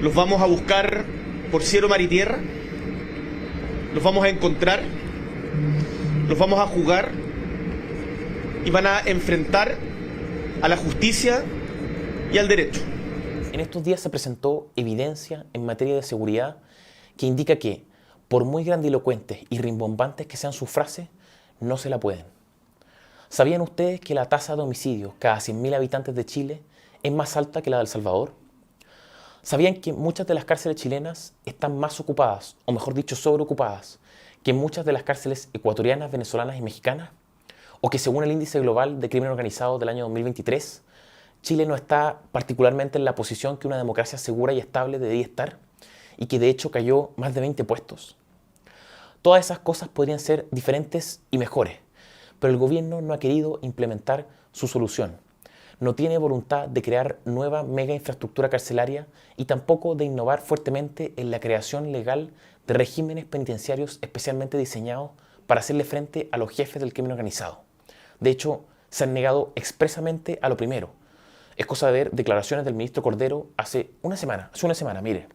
Los vamos a buscar por cielo, mar y tierra. Los vamos a encontrar. Los vamos a jugar. Y van a enfrentar a la justicia y al derecho. En estos días se presentó evidencia en materia de seguridad que indica que, por muy grandilocuentes y rimbombantes que sean sus frases, no se la pueden. ¿Sabían ustedes que la tasa de homicidios cada 100.000 habitantes de Chile es más alta que la de El Salvador? ¿Sabían que muchas de las cárceles chilenas están más ocupadas, o mejor dicho, sobreocupadas, que muchas de las cárceles ecuatorianas, venezolanas y mexicanas? ¿O que según el Índice Global de Crimen Organizado del año 2023, Chile no está particularmente en la posición que una democracia segura y estable debería estar, y que de hecho cayó más de 20 puestos? Todas esas cosas podrían ser diferentes y mejores, pero el gobierno no ha querido implementar su solución. No tiene voluntad de crear nueva mega infraestructura carcelaria y tampoco de innovar fuertemente en la creación legal de regímenes penitenciarios especialmente diseñados para hacerle frente a los jefes del crimen organizado. De hecho, se han negado expresamente a lo primero. Es cosa de ver declaraciones del ministro Cordero hace una semana, mire.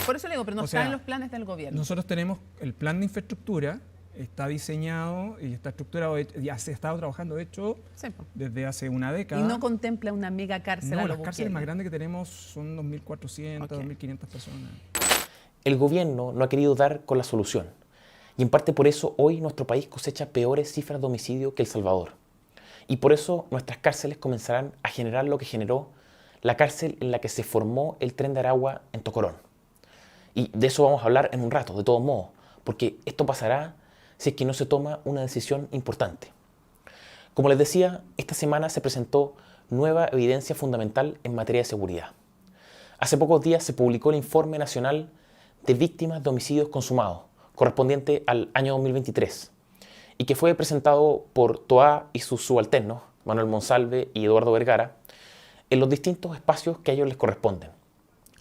Por eso le digo, pero no está en los planes del gobierno. Nosotros tenemos el plan de infraestructura, está diseñado y está estructurado, ya se ha estado trabajando, de hecho, sí, desde hace una década. ¿Y no contempla una mega cárcel? No, las cárceles más grandes que tenemos son 2.400, Okay. 2.500 personas. El gobierno no ha querido dar con la solución. Y en parte por eso hoy nuestro país cosecha peores cifras de homicidio que El Salvador. Y por eso nuestras cárceles comenzarán a generar lo que generó la cárcel en la que se formó el Tren de Aragua en Tocorón. Y de eso vamos a hablar en un rato, de todos modos, porque esto pasará si es que no se toma una decisión importante. Como les decía, esta semana se presentó nueva evidencia fundamental en materia de seguridad. Hace pocos días se publicó el Informe Nacional de Víctimas de Homicidios Consumados, correspondiente al año 2023, y que fue presentado por Toá y sus subalternos, Manuel Monsalve y Eduardo Vergara, en los distintos espacios que a ellos les corresponden,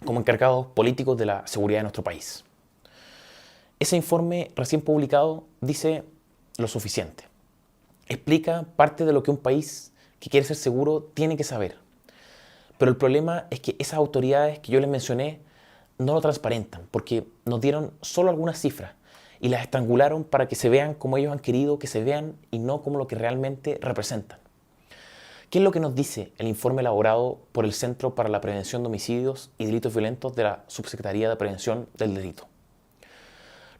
como encargados políticos de la seguridad de nuestro país. Ese informe recién publicado dice lo suficiente. Explica parte de lo que un país que quiere ser seguro tiene que saber. Pero el problema es que esas autoridades que yo les mencioné no lo transparentan, porque nos dieron solo algunas cifras y las estrangularon para que se vean como ellos han querido que se vean y no como lo que realmente representan. ¿Qué es lo que nos dice el informe elaborado por el Centro para la Prevención de Homicidios y Delitos Violentos de la Subsecretaría de Prevención del Delito?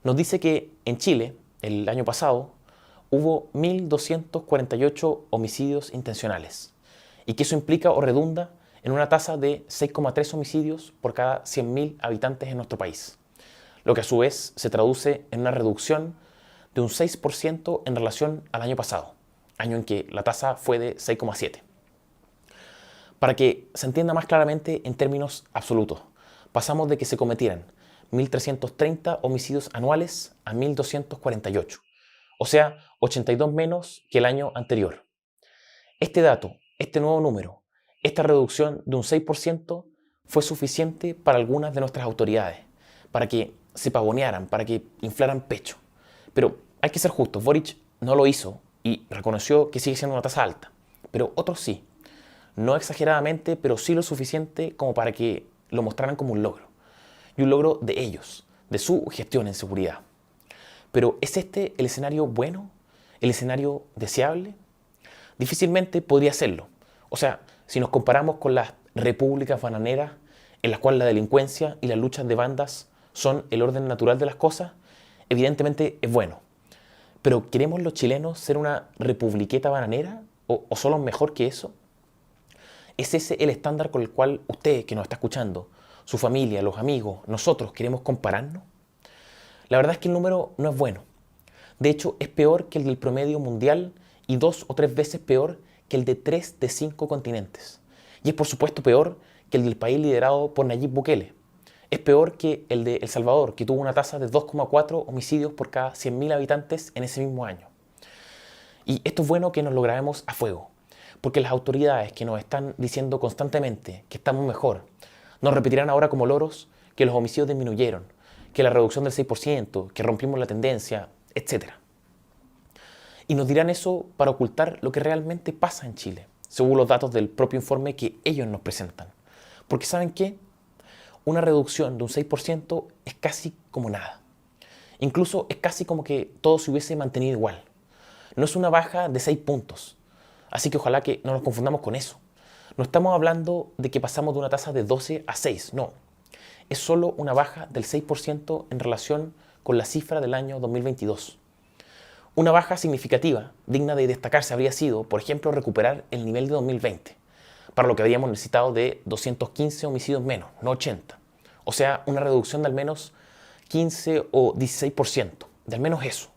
Nos dice que en Chile, el año pasado, hubo 1.248 homicidios intencionales y que eso implica o redunda en una tasa de 6,3 homicidios por cada 100.000 habitantes en nuestro país, lo que a su vez se traduce en una reducción de un 6% en relación al año pasado, año en que la tasa fue de 6,7. Para que se entienda más claramente en términos absolutos, pasamos de que se cometieran 1.330 homicidios anuales a 1.248, o sea, 82 menos que el año anterior. Este dato, este nuevo número, esta reducción de un 6% fue suficiente para algunas de nuestras autoridades, para que se pavonearan, para que inflaran pecho. Pero hay que ser justos, Boric no lo hizo y reconoció que sigue siendo una tasa alta, pero otros sí. No exageradamente, pero sí lo suficiente como para que lo mostraran como un logro. Y un logro de ellos, de su gestión en seguridad. Pero ¿es este el escenario bueno? ¿El escenario deseable? Difícilmente podría serlo. O sea, si nos comparamos con las repúblicas bananeras, en las cuales la delincuencia y las luchas de bandas son el orden natural de las cosas, evidentemente es bueno. Pero ¿queremos los chilenos ser una republiqueta bananera? ¿O solo mejor que eso? ¿Es ese el estándar con el cual usted, que nos está escuchando, su familia, los amigos, nosotros queremos compararnos? La verdad es que el número no es bueno. De hecho, es peor que el del promedio mundial y 2 o 3 veces peor que el de 3 de 5 continentes. Y es por supuesto peor que el del país liderado por Nayib Bukele. Es peor que el de El Salvador, que tuvo una tasa de 2,4 homicidios por cada 100.000 habitantes en ese mismo año. Y esto es bueno que nos lo grabemos a fuego, porque las autoridades que nos están diciendo constantemente que estamos mejor, nos repetirán ahora como loros que los homicidios disminuyeron, que la reducción del 6%, que rompimos la tendencia, etc. Y nos dirán eso para ocultar lo que realmente pasa en Chile, según los datos del propio informe que ellos nos presentan. Porque ¿saben qué? una reducción de un 6% es casi como nada. Incluso es casi como que todo se hubiese mantenido igual. No es una baja de 6 puntos. Así que ojalá que no nos confundamos con eso. No estamos hablando de que pasamos de una tasa de 12 a 6, no. Es solo una baja del 6% en relación con la cifra del año 2022. Una baja significativa, digna de destacarse, habría sido, por ejemplo, recuperar el nivel de 2020, para lo que habríamos necesitado de 215 homicidios menos, no 80. O sea, una reducción de al menos 15 o 16%, de al menos eso.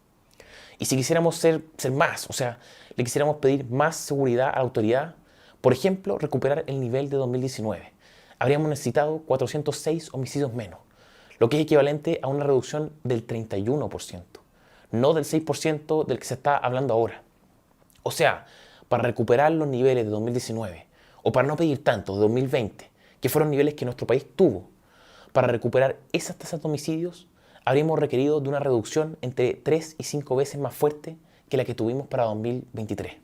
Y si quisiéramos ser más, o sea, le quisiéramos pedir más seguridad a la autoridad, por ejemplo, recuperar el nivel de 2019, habríamos necesitado 406 homicidios menos, lo que es equivalente a una reducción del 31%, no del 6% del que se está hablando ahora. O sea, para recuperar los niveles de 2019, o para no pedir tanto de 2020, que fueron niveles que nuestro país tuvo, para recuperar esas tasas de homicidios, habríamos requerido de una reducción entre 3 y 5 veces más fuerte que la que tuvimos para 2023.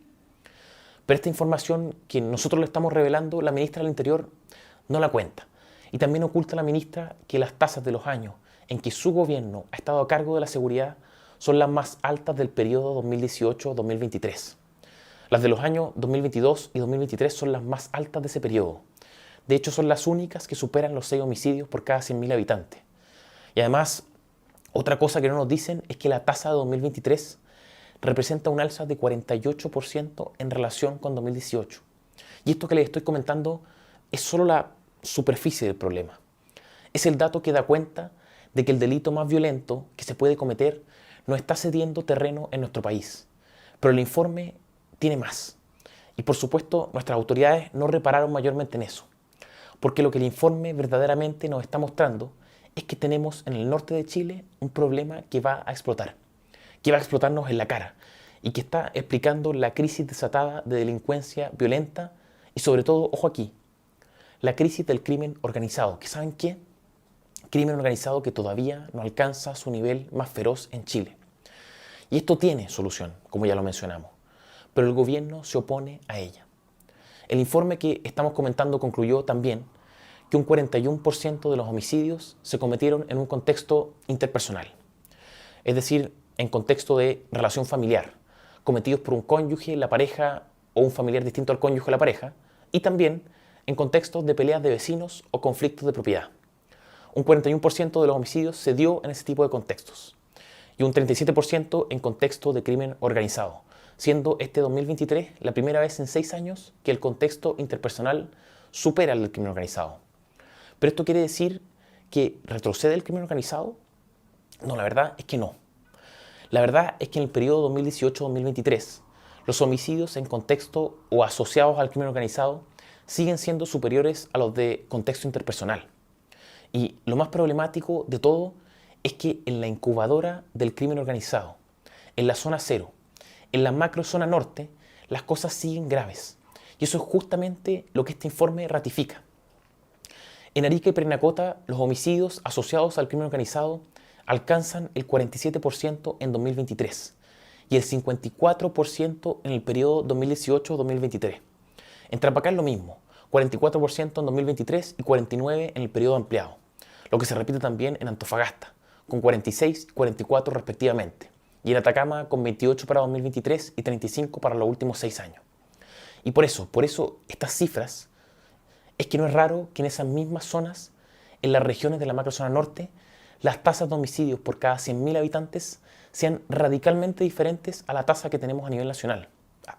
Pero esta información que nosotros le estamos revelando, la ministra del Interior no la cuenta. Y también oculta la ministra que las tasas de los años en que su gobierno ha estado a cargo de la seguridad son las más altas del periodo 2018-2023. Las de los años 2022 y 2023 son las más altas de ese periodo. De hecho, son las únicas que superan los 6 homicidios por cada 100.000 habitantes. Y además, otra cosa que no nos dicen es que la tasa de 2023 representa un alza de 48% en relación con 2018. Y esto que les estoy comentando es solo la superficie del problema. Es el dato que da cuenta de que el delito más violento que se puede cometer no está cediendo terreno en nuestro país. Pero el informe tiene más. Y por supuesto, nuestras autoridades no repararon mayormente en eso. Porque lo que el informe verdaderamente nos está mostrando es que tenemos en el norte de Chile un problema que va a explotar. Que va a explotarnos en la cara. Y que está explicando la crisis desatada de delincuencia violenta y sobre todo, ojo aquí, la crisis del crimen organizado. ¿Que saben qué? Crimen organizado que todavía no alcanza su nivel más feroz en Chile. Y esto tiene solución, como ya lo mencionamos, pero el gobierno se opone a ella. El informe que estamos comentando concluyó también que un 41% de los homicidios se cometieron en un contexto interpersonal, es decir, en contexto de relación familiar, cometidos por un cónyuge, la pareja o un familiar distinto al cónyuge o la pareja, y también en contextos de peleas de vecinos o conflictos de propiedad. Un 41% de los homicidios se dio en ese tipo de contextos y un 37% en contexto de crimen organizado, siendo este 2023 la primera vez en 6 años que el contexto interpersonal supera el del crimen organizado. ¿Pero esto quiere decir que retrocede el crimen organizado? No, la verdad es que no. La verdad es que en el periodo 2018-2023 los homicidios en contexto o asociados al crimen organizado siguen siendo superiores a los de contexto interpersonal. Y lo más problemático de todo es que en la incubadora del crimen organizado, en la zona cero, en la macro zona norte, las cosas siguen graves. Y eso es justamente lo que este informe ratifica. En Arica y Parinacota, los homicidios asociados al crimen organizado alcanzan el 47% en 2023 y el 54% en el periodo 2018-2023. En Tarapacá es lo mismo, 44% en 2023 y 49% en el periodo ampliado, lo que se repite también en Antofagasta, con 46 y 44 respectivamente, y en Atacama con 28 para 2023 y 35 para los últimos 6 años. Y por eso estas cifras, es que no es raro que en esas mismas zonas, en las regiones de la macrozona norte, las tasas de homicidios por cada 100.000 habitantes sean radicalmente diferentes a la tasa que tenemos a nivel nacional.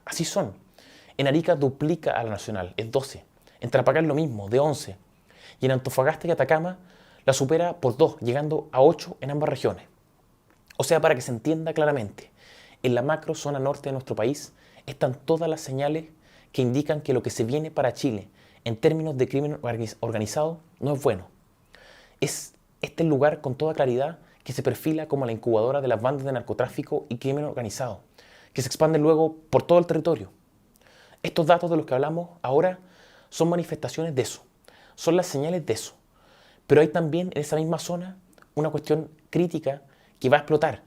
Así son. En Arica duplica a la nacional, es 12. En Tarapacá es lo mismo, de 11. Y en Antofagasta y Atacama la supera por 2, llegando a 8 en ambas regiones. O sea, para que se entienda claramente, en la macro zona norte de nuestro país están todas las señales que indican que lo que se viene para Chile en términos de crimen organizado no es bueno. Es este el lugar con toda claridad que se perfila como la incubadora de las bandas de narcotráfico y crimen organizado, que se expanden luego por todo el territorio. Estos datos de los que hablamos ahora son manifestaciones de eso, son las señales de eso. Pero hay también en esa misma zona una cuestión crítica que va a explotar,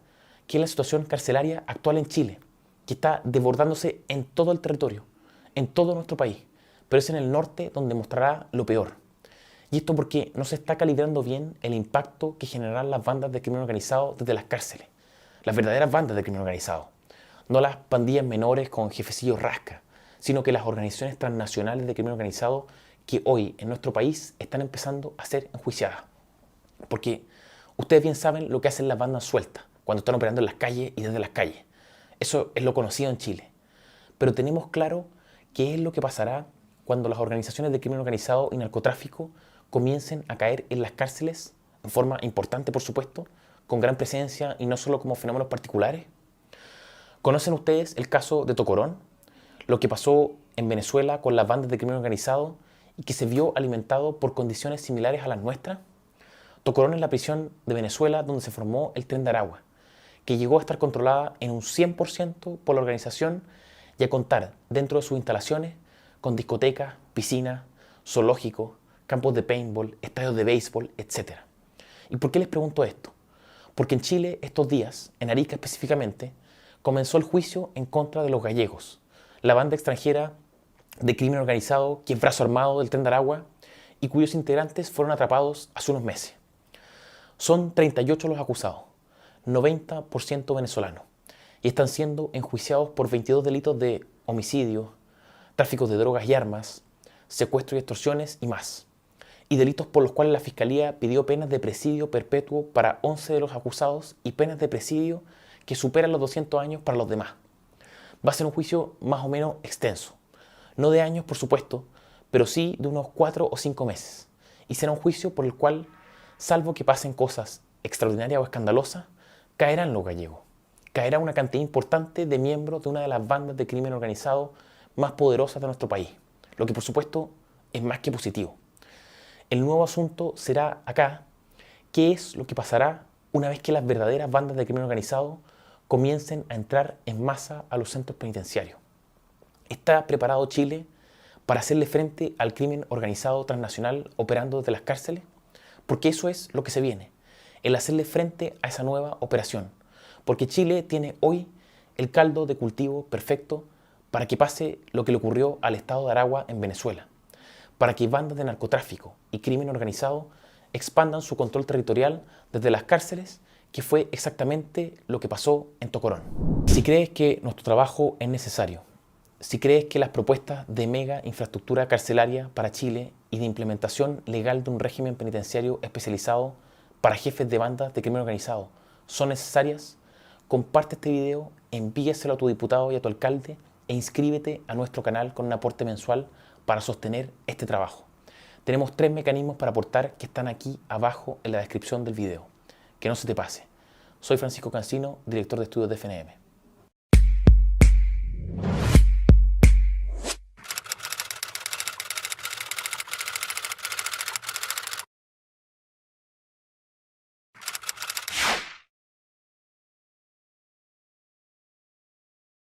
que es la situación carcelaria actual en Chile, que está desbordándose en todo el territorio, en todo nuestro país, pero es en el norte donde mostrará lo peor. Y esto porque no se está calibrando bien el impacto que generarán las bandas de crimen organizado desde las cárceles. Las verdaderas bandas de crimen organizado. No las pandillas menores con jefecillos rasca, sino que las organizaciones transnacionales de crimen organizado que hoy en nuestro país están empezando a ser enjuiciadas. Porque ustedes bien saben lo que hacen las bandas sueltas cuando están operando en las calles y desde las calles. Eso es lo conocido en Chile. Pero tenemos claro qué es lo que pasará cuando las organizaciones de crimen organizado y narcotráfico comiencen a caer en las cárceles, en forma importante por supuesto, con gran presencia y no solo como fenómenos particulares. ¿Conocen ustedes el caso de Tocorón? Lo que pasó en Venezuela con las bandas de crimen organizado y que se vio alimentado por condiciones similares a las nuestras. Tocorón es la prisión de Venezuela donde se formó el Tren de Aragua, que llegó a estar controlada en un 100% por la organización y a contar dentro de sus instalaciones con discotecas, piscinas, zoológicos, campos de paintball, estadios de béisbol, etc. ¿Y por qué les pregunto esto? Porque en Chile estos días, en Arica específicamente, comenzó el juicio en contra de los gallegos, la banda extranjera de crimen organizado que es brazo armado del Tren de Aragua y cuyos integrantes fueron atrapados hace unos meses. Son 38 los acusados, 90% venezolanos, y están siendo enjuiciados por 22 delitos de homicidio, tráfico de drogas y armas, secuestro y extorsiones y más. Y delitos por los cuales la Fiscalía pidió penas de presidio perpetuo para 11 de los acusados y penas de presidio que superan los 200 años para los demás. Va a ser un juicio más o menos extenso. No de años, por supuesto, pero sí de unos 4 o 5 meses. Y será un juicio por el cual, salvo que pasen cosas extraordinarias o escandalosas, caerán los gallegos. Caerá una cantidad importante de miembros de una de las bandas de crimen organizado más poderosas de nuestro país. Lo que, por supuesto, es más que positivo. El nuevo asunto será acá, qué es lo que pasará una vez que las verdaderas bandas de crimen organizado comiencen a entrar en masa a los centros penitenciarios. ¿Está preparado Chile para hacerle frente al crimen organizado transnacional operando desde las cárceles? Porque eso es lo que se viene, el hacerle frente a esa nueva operación. Porque Chile tiene hoy el caldo de cultivo perfecto para que pase lo que le ocurrió al estado de Aragua en Venezuela, para que bandas de narcotráfico y crimen organizado expandan su control territorial desde las cárceles, que fue exactamente lo que pasó en Tocorón. Si crees que nuestro trabajo es necesario, si crees que las propuestas de mega infraestructura carcelaria para Chile y de implementación legal de un régimen penitenciario especializado para jefes de bandas de crimen organizado son necesarias, comparte este video, envíaselo a tu diputado y a tu alcalde e inscríbete a nuestro canal con un aporte mensual para sostener este trabajo. Tenemos 3 mecanismos para aportar que están aquí abajo en la descripción del video. Que no se te pase. Soy Francisco Cancino, director de estudios de FNM.